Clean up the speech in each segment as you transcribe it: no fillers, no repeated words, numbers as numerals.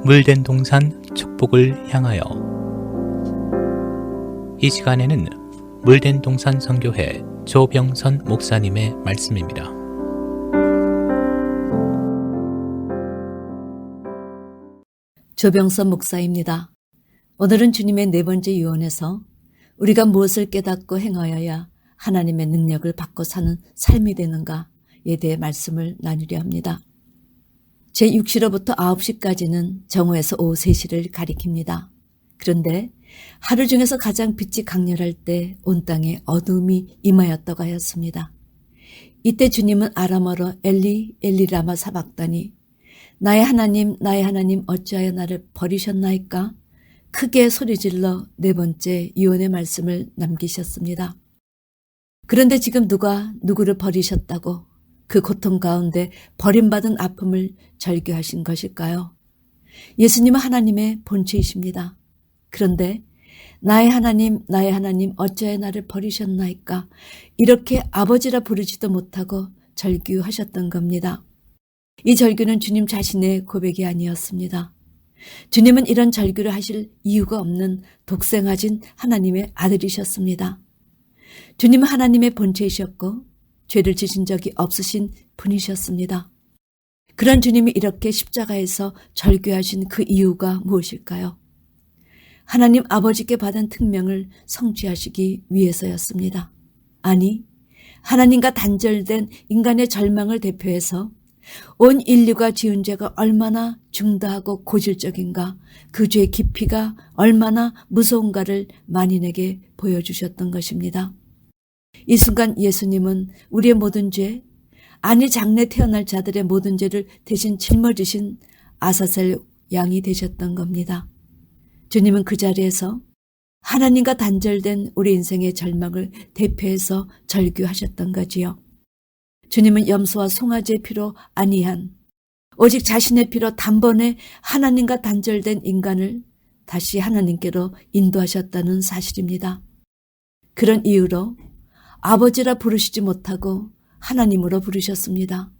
물된 동산 축복을 향하여. 이 시간에는 물된 동산 선교회 조병선 목사님의 말씀입니다. 조병선 목사입니다. 오늘은 주님의 네 번째 유언에서 우리가 무엇을 깨닫고 행하여야 하나님의 능력을 받고 사는 삶이 되는가에 대해 말씀을 나누려 합니다. 제6시로부터 9시까지는 정오에서 오후 3시를 가리킵니다. 그런데 하루 중에서 가장 빛이 강렬할 때 온 땅에 어두움이 임하였다고 하였습니다. 이때 주님은 아람어로 엘리 엘리 라마 사박다니 나의 하나님 어찌하여 나를 버리셨나이까 크게 소리질러 네 번째 유언의 말씀을 남기셨습니다. 그런데 지금 누가 누구를 버리셨다고 그 고통 가운데 버림받은 아픔을 절규하신 것일까요? 예수님은 하나님의 본체이십니다. 그런데 나의 하나님 어찌하여 나를 버리셨나이까 이렇게 아버지라 부르지도 못하고 절규하셨던 겁니다. 이 절규는 주님 자신의 고백이 아니었습니다. 주님은 이런 절규를 하실 이유가 없는 독생하신 하나님의 아들이셨습니다. 주님은 하나님의 본체이셨고 죄를 지신 적이 없으신 분이셨습니다. 그런 주님이 이렇게 십자가에서 절규하신 그 이유가 무엇일까요? 하나님 아버지께 받은 특명을 성취하시기 위해서였습니다. 아니, 하나님과 단절된 인간의 절망을 대표해서 온 인류가 지은 죄가 얼마나 중다하고 고질적인가, 그 죄의 깊이가 얼마나 무서운가를 만인에게 보여주셨던 것입니다. 이 순간 예수님은 우리의 모든 죄, 아니 장래 태어날 자들의 모든 죄를 대신 짊어지신 아사셀 양이 되셨던 겁니다. 주님은 그 자리에서 하나님과 단절된 우리 인생의 절망을 대표해서 절규하셨던 거지요. 주님은 염소와 송아지의 피로 아니한 오직 자신의 피로 단번에 하나님과 단절된 인간을 다시 하나님께로 인도하셨다는 사실입니다. 그런 이유로 아버지라 부르시지 못하고 하나님으로 부르셨습니다.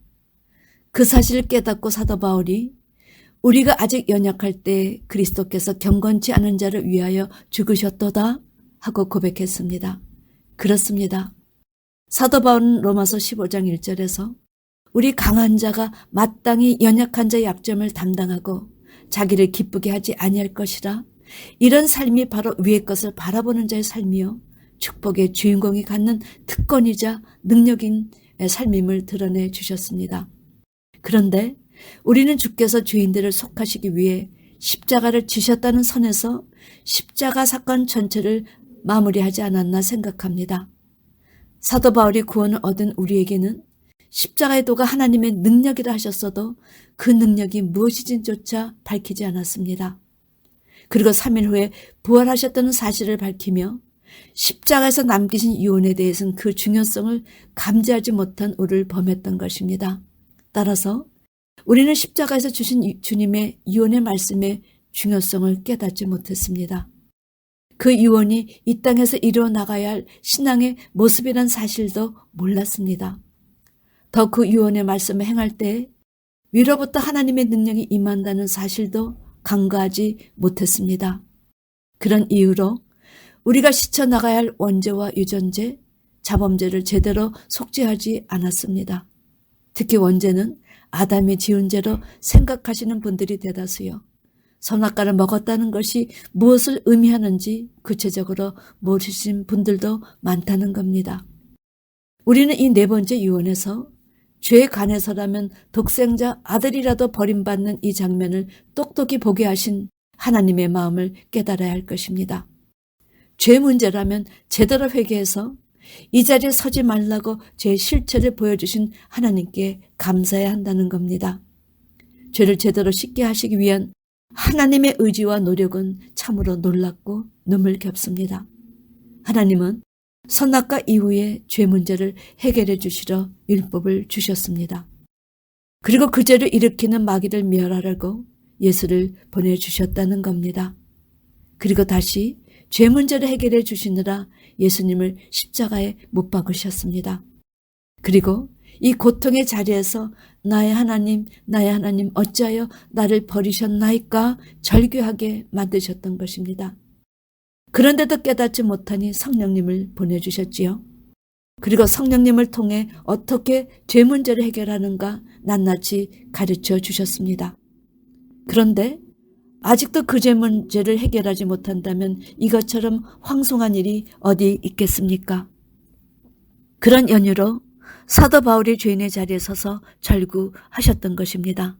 그 사실을 깨닫고 사도 바울이 우리가 아직 연약할 때 그리스도께서 경건치 않은 자를 위하여 죽으셨도다 하고 고백했습니다. 그렇습니다. 사도 바울은 로마서 15장 1절에서 우리 강한 자가 마땅히 연약한 자의 약점을 담당하고 자기를 기쁘게 하지 아니할 것이라 이런 삶이 바로 위의 것을 바라보는 자의 삶이요 축복의 주인공이 갖는 특권이자 능력인 삶임을 드러내 주셨습니다. 그런데 우리는 주께서 죄인들을 속하시기 위해 십자가를 지셨다는 선에서 십자가 사건 전체를 마무리하지 않았나 생각합니다. 사도 바울이 구원을 얻은 우리에게는 십자가의 도가 하나님의 능력이라 하셨어도 그 능력이 무엇인지조차 밝히지 않았습니다. 그리고 3일 후에 부활하셨다는 사실을 밝히며 십자가에서 남기신 유언에 대해서는 그 중요성을 감지하지 못한 우리를 범했던 것입니다. 따라서 우리는 십자가에서 주신 주님의 유언의 말씀의 중요성을 깨닫지 못했습니다. 그 유언이 이 땅에서 이루어 나가야 할 신앙의 모습이란 사실도 몰랐습니다. 더 그 유언의 말씀을 행할 때 위로부터 하나님의 능력이 임한다는 사실도 간과하지 못했습니다. 그런 이유로 우리가 씻어나가야 할 원죄와 유전죄, 자범죄를 제대로 속죄하지 않았습니다. 특히 원죄는 아담이 지은 죄로 생각하시는 분들이 대다수요. 선악과를 먹었다는 것이 무엇을 의미하는지 구체적으로 모르신 분들도 많다는 겁니다. 우리는 이 네 번째 유언에서 죄에 관해서라면 독생자 아들이라도 버림받는 이 장면을 똑똑히 보게 하신 하나님의 마음을 깨달아야 할 것입니다. 죄 문제라면 제대로 회개해서 이 자리에 서지 말라고 죄의 실체를 보여주신 하나님께 감사해야 한다는 겁니다. 죄를 제대로 씻게 하시기 위한 하나님의 의지와 노력은 참으로 놀랍고 눈물겹습니다. 하나님은 선악과 이후에 죄 문제를 해결해 주시러 율법을 주셨습니다. 그리고 그 죄를 일으키는 마귀를 멸하라고 예수를 보내주셨다는 겁니다. 그리고 다시 죄 문제를 해결해 주시느라 예수님을 십자가에 못 박으셨습니다. 그리고 이 고통의 자리에서 나의 하나님 어찌하여 나를 버리셨나이까 절규하게 만드셨던 것입니다. 그런데도 깨닫지 못하니 성령님을 보내주셨지요. 그리고 성령님을 통해 어떻게 죄 문제를 해결하는가 낱낱이 가르쳐 주셨습니다. 그런데 아직도 그 죄 문제를 해결하지 못한다면 이것처럼 황송한 일이 어디 있겠습니까? 그런 연유로 사도 바울이 죄인의 자리에 서서 절구하셨던 것입니다.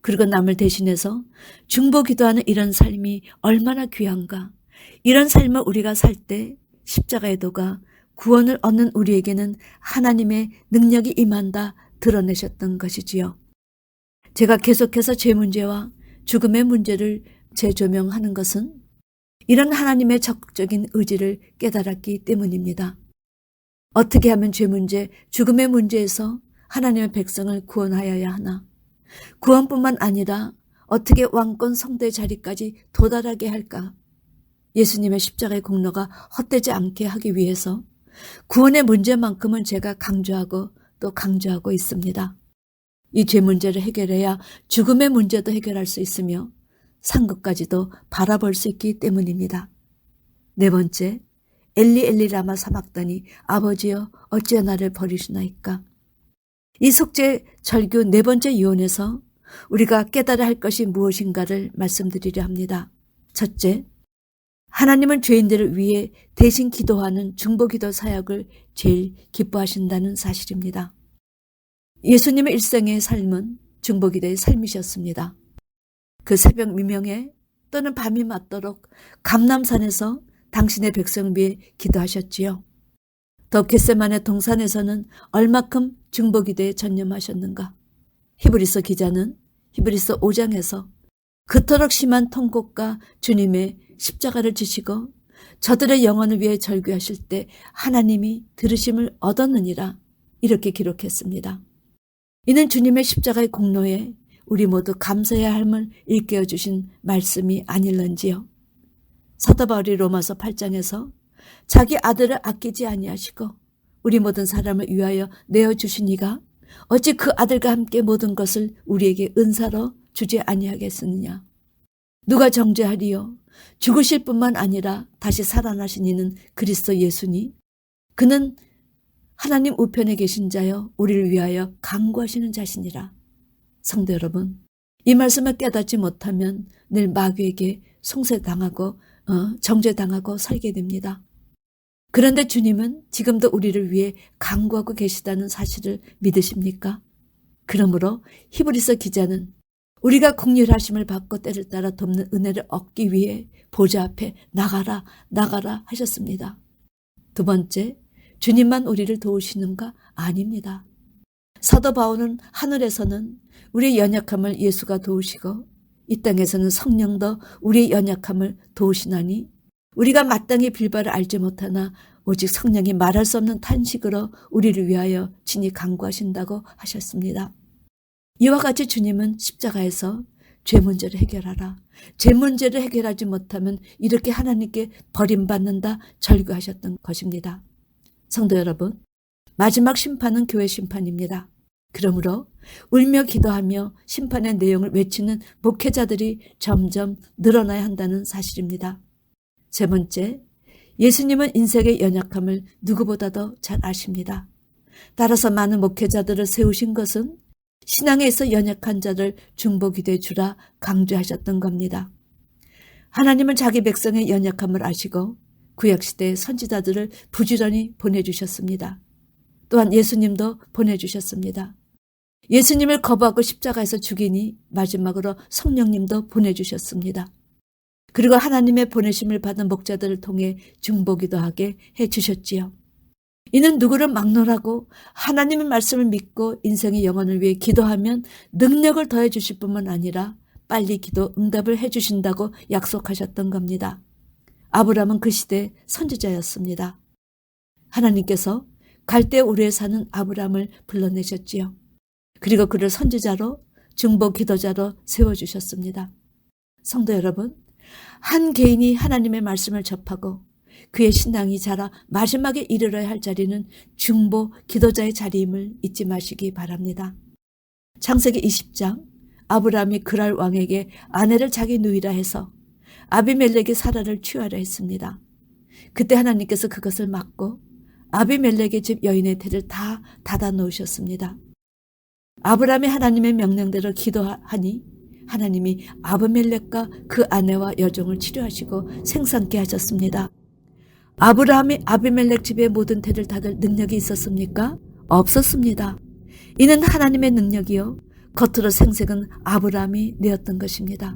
그리고 남을 대신해서 중보기도하는 이런 삶이 얼마나 귀한가. 이런 삶을 우리가 살 때 십자가의 도가 구원을 얻는 우리에게는 하나님의 능력이 임한다 드러내셨던 것이지요. 제가 계속해서 죄 문제와 죽음의 문제를 재조명하는 것은 이런 하나님의 적극적인 의지를 깨달았기 때문입니다. 어떻게 하면 죄 문제, 죽음의 문제에서 하나님의 백성을 구원하여야 하나? 구원뿐만 아니라 어떻게 왕권 성도의 자리까지 도달하게 할까? 예수님의 십자가의 공로가 헛되지 않게 하기 위해서 구원의 문제만큼은 제가 강조하고 또 강조하고 있습니다. 이 죄 문제를 해결해야 죽음의 문제도 해결할 수 있으며 상급까지도 바라볼 수 있기 때문입니다. 네 번째, 엘리 엘리 라마 사막다니 아버지여 어찌하여 나를 버리시나이까. 이 속죄 절규 네 번째 유언에서 우리가 깨달아야 할 것이 무엇인가를 말씀드리려 합니다. 첫째, 하나님은 죄인들을 위해 대신 기도하는 중보기도 사역을 제일 기뻐하신다는 사실입니다. 예수님의 일생의 삶은 중보기도의 삶이셨습니다. 그 새벽 미명에 또는 밤이 맞도록 감람산에서 당신의 백성을 위해 기도하셨지요. 더 겟세마네 동산에서는 얼마큼 중보기도에 전념하셨는가. 히브리서 기자는 히브리서 5장에서 그토록 심한 통곡과 주님의 십자가를 지시고 저들의 영혼을 위해 절규하실 때 하나님이 들으심을 얻었느니라 이렇게 기록했습니다. 이는 주님의 십자가의 공로에 우리 모두 감사해야 함을 일깨워 주신 말씀이 아닐런지요. 사도 바울이 로마서 8장에서 자기 아들을 아끼지 아니하시고 우리 모든 사람을 위하여 내어주신 이가 어찌 그 아들과 함께 모든 것을 우리에게 은사로 주지 아니하겠느냐. 누가 정죄하리요. 죽으실 뿐만 아니라 다시 살아나신 이는 그리스도 예수니 그는 하나님 우편에 계신 자여 우리를 위하여 간구하시는 자신이라. 성도 여러분, 이 말씀을 깨닫지 못하면 늘 마귀에게 송세당하고 정죄당하고 살게 됩니다. 그런데 주님은 지금도 우리를 위해 간구하고 계시다는 사실을 믿으십니까? 그러므로 히브리서 기자는 우리가 긍휼하심을 받고 때를 따라 돕는 은혜를 얻기 위해 보좌 앞에 나가라 하셨습니다. 두 번째, 주님만 우리를 도우시는가? 아닙니다. 사도 바울은 하늘에서는 우리의 연약함을 예수가 도우시고 이 땅에서는 성령도 우리의 연약함을 도우시나니 우리가 마땅히 빌바를 알지 못하나 오직 성령이 말할 수 없는 탄식으로 우리를 위하여 친히 간구하신다고 하셨습니다. 이와 같이 주님은 십자가에서 죄 문제를 해결하라. 죄 문제를 해결하지 못하면 이렇게 하나님께 버림받는다 절규하셨던 것입니다. 성도 여러분, 마지막 심판은 교회 심판입니다. 그러므로 울며 기도하며 심판의 내용을 외치는 목회자들이 점점 늘어나야 한다는 사실입니다. 세 번째, 예수님은 인생의 연약함을 누구보다도 잘 아십니다. 따라서 많은 목회자들을 세우신 것은 신앙에 있어 연약한 자를 중보기도해 주라 강조하셨던 겁니다. 하나님은 자기 백성의 연약함을 아시고 구약시대의 선지자들을 부지런히 보내주셨습니다. 또한 예수님도 보내주셨습니다. 예수님을 거부하고 십자가에서 죽이니 마지막으로 성령님도 보내주셨습니다. 그리고 하나님의 보내심을 받은 목자들을 통해 중보기도하게 해주셨지요. 이는 누구를 막론하고 하나님의 말씀을 믿고 인생의 영혼을 위해 기도하면 능력을 더해 주실 뿐만 아니라 빨리 기도 응답을 해 주신다고 약속하셨던 겁니다. 아브라함은 그 시대의 선지자였습니다. 하나님께서 갈대 우르에 사는 아브라함을 불러내셨지요. 그리고 그를 선지자로 중보 기도자로 세워주셨습니다. 성도 여러분, 한 개인이 하나님의 말씀을 접하고 그의 신앙이 자라 마지막에 이르러야 할 자리는 중보 기도자의 자리임을 잊지 마시기 바랍니다. 창세기 20장 아브라함이 그랄 왕에게 아내를 자기 누이라 해서 아비멜렉이 사라를 취하려 했습니다. 그때 하나님께서 그것을 막고 아비멜렉의 집 여인의 태를 다 닫아 놓으셨습니다. 아브라함이 하나님의 명령대로 기도하니 하나님이 아비멜렉과 그 아내와 여종을 치료하시고 생산케 하셨습니다. 아브라함이 아비멜렉 집의 모든 태를 닫을 능력이 있었습니까? 없었습니다. 이는 하나님의 능력이요 겉으로 생색은 아브라함이 내었던 것입니다.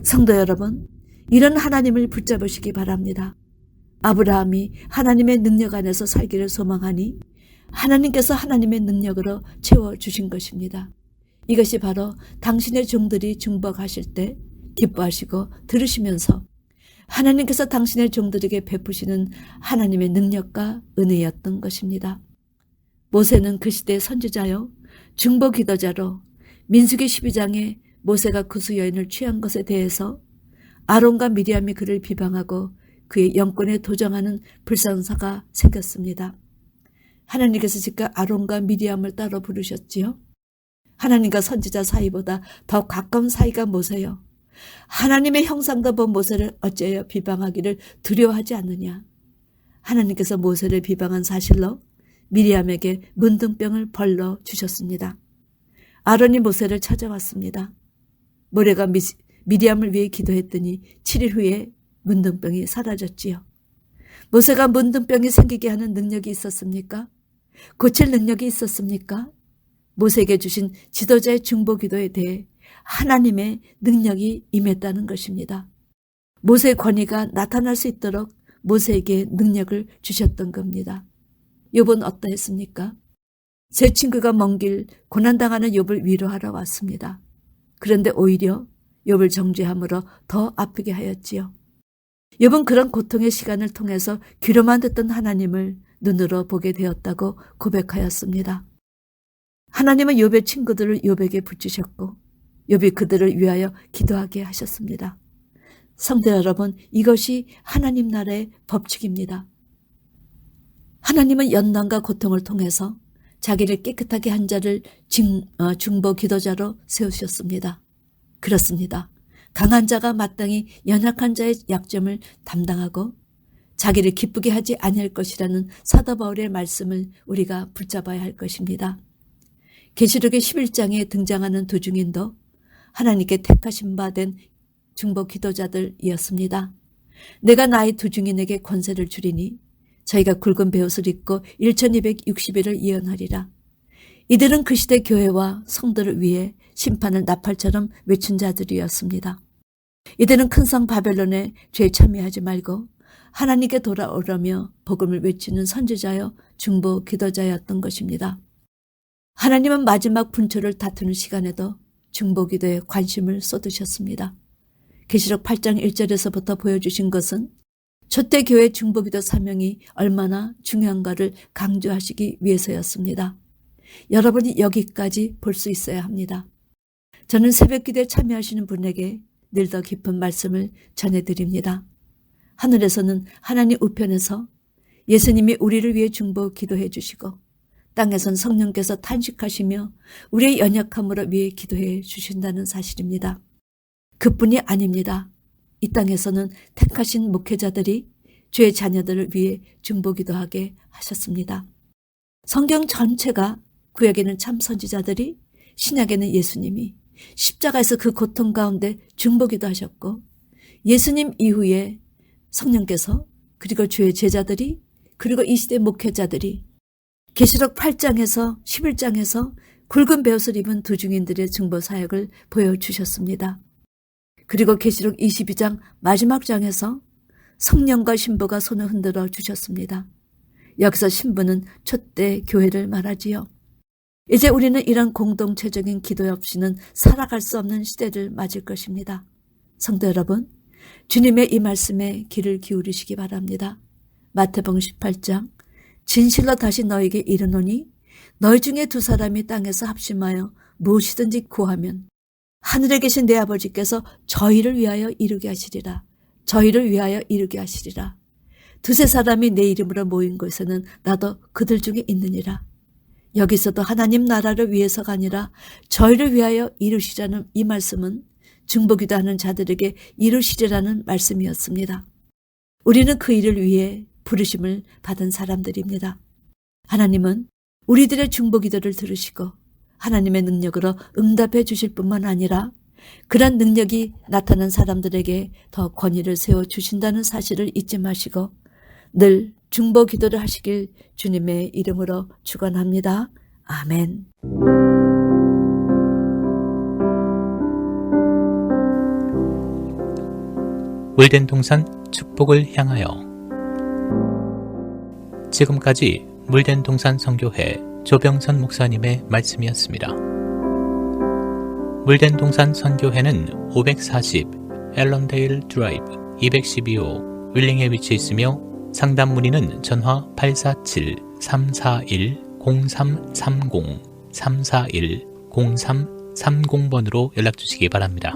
성도 여러분, 이런 하나님을 붙잡으시기 바랍니다. 아브라함이 하나님의 능력 안에서 살기를 소망하니 하나님께서 하나님의 능력으로 채워주신 것입니다. 이것이 바로 당신의 종들이 중복하실 때 기뻐하시고 들으시면서 하나님께서 당신의 종들에게 베푸시는 하나님의 능력과 은혜였던 것입니다. 모세는 그 시대의 선지자요 중보 기도자로 민수기 12장에 모세가 구스 여인을 취한 것에 대해서 아론과 미리암이 그를 비방하고 그의 영권에 도정하는 불상사가 생겼습니다. 하나님께서 즉각 아론과 미리암을 따로 부르셨지요. 하나님과 선지자 사이보다 더 가까운 사이가 모세요. 하나님의 형상도 본 모세를 어찌하여 비방하기를 두려워하지 않느냐. 하나님께서 모세를 비방한 사실로 미리암에게 문둥병을 벌러 주셨습니다. 아론이 모세를 찾아왔습니다. 모레가 미리암을 위해 기도했더니 7일 후에 문둥병이 사라졌지요. 모세가 문둥병이 생기게 하는 능력이 있었습니까? 고칠 능력이 있었습니까? 모세에게 주신 지도자의 중보 기도에 대해 하나님의 능력이 임했다는 것입니다. 모세의 권위가 나타날 수 있도록 모세에게 능력을 주셨던 겁니다. 욥은 어떠했습니까? 제 친구가 먼 길 고난당하는 욥을 위로하러 왔습니다. 그런데 오히려 욥을 정죄함으로 더 아프게 하였지요. 욥은 그런 고통의 시간을 통해서 귀로만 듣던 하나님을 눈으로 보게 되었다고 고백하였습니다. 하나님은 욥의 친구들을 욥에게 붙이셨고 욥이 그들을 위하여 기도하게 하셨습니다. 성도 여러분, 이것이 하나님 나라의 법칙입니다. 하나님은 연단과 고통을 통해서 자기를 깨끗하게 한 자를 중보 기도자로 세우셨습니다. 그렇습니다. 강한 자가 마땅히 연약한 자의 약점을 담당하고 자기를 기쁘게 하지 아니할 것이라는 사도 바울의 말씀을 우리가 붙잡아야 할 것입니다. 계시록의 11장에 등장하는 두 증인도 하나님께 택하신 바 된 중보 기도자들이었습니다. 내가 나의 두 증인에게 권세를 주리니 저희가 굵은 베옷을 입고 1260일을 예언하리라. 이들은 그 시대 교회와 성도를 위해 심판을 나팔처럼 외친 자들이었습니다. 이들은 큰 성 바벨론의 죄에 참여하지 말고 하나님께 돌아오라며 복음을 외치는 선지자여 중보 기도자였던 것입니다. 하나님은 마지막 분초를 다투는 시간에도 중보 기도에 관심을 쏟으셨습니다. 계시록 8장 1절에서부터 보여주신 것은 초대 교회 중보 기도 사명이 얼마나 중요한가를 강조하시기 위해서였습니다. 여러분이 여기까지 볼 수 있어야 합니다. 저는 새벽 기도에 참여하시는 분에게 늘 더 깊은 말씀을 전해드립니다. 하늘에서는 하나님 우편에서 예수님이 우리를 위해 중보 기도해 주시고 땅에선 성령께서 탄식하시며 우리의 연약함으로 위해 기도해 주신다는 사실입니다. 그뿐이 아닙니다. 이 땅에서는 택하신 목회자들이 주의 자녀들을 위해 중보 기도하게 하셨습니다. 성경 전체가 구약에는 참 선지자들이 신약에는 예수님이 십자가에서 그 고통 가운데 중보 기도하셨고 예수님 이후에 성령께서 그리고 주의 제자들이 그리고 이 시대 목회자들이 계시록 8장에서 11장에서 굵은 베옷을 입은 두 증인들의 중보 사역을 보여주셨습니다. 그리고 계시록 22장 마지막 장에서 성령과 신부가 손을 흔들어 주셨습니다. 여기서 신부는 초대 교회를 말하지요. 이제 우리는 이런 공동체적인 기도 없이는 살아갈 수 없는 시대를 맞을 것입니다. 성도 여러분, 주님의 이 말씀에 귀를 기울이시기 바랍니다. 마태복음 18장 진실로 다시 너에게 이르노니 너희 중에 두 사람이 땅에서 합심하여 무엇이든지 구하면 하늘에 계신 내 아버지께서 저희를 위하여 이루게 하시리라. 저희를 위하여 이루게 하시리라. 두세 사람이 내 이름으로 모인 곳에는 나도 그들 중에 있느니라. 여기서도 하나님 나라를 위해서가 아니라 저희를 위하여 이루시라는 이 말씀은 중보기도하는 자들에게 이루시리라는 말씀이었습니다. 우리는 그 일을 위해 부르심을 받은 사람들입니다. 하나님은 우리들의 중보기도를 들으시고 하나님의 능력으로 응답해 주실 뿐만 아니라 그런 능력이 나타난 사람들에게 더 권위를 세워주신다는 사실을 잊지 마시고 늘 중보기도를 하시길 주님의 이름으로 축원합니다. 아멘. 물된 동산 축복을 향하여. 지금까지 물된 동산 선교회 조병선 목사님의 말씀이었습니다. 물된 동산 선교회는 540 앨런데일 드라이브 212호 윌링에 위치해 있으며 상담 문의는 전화 847-341-0330 341-0330번으로 연락 주시기 바랍니다.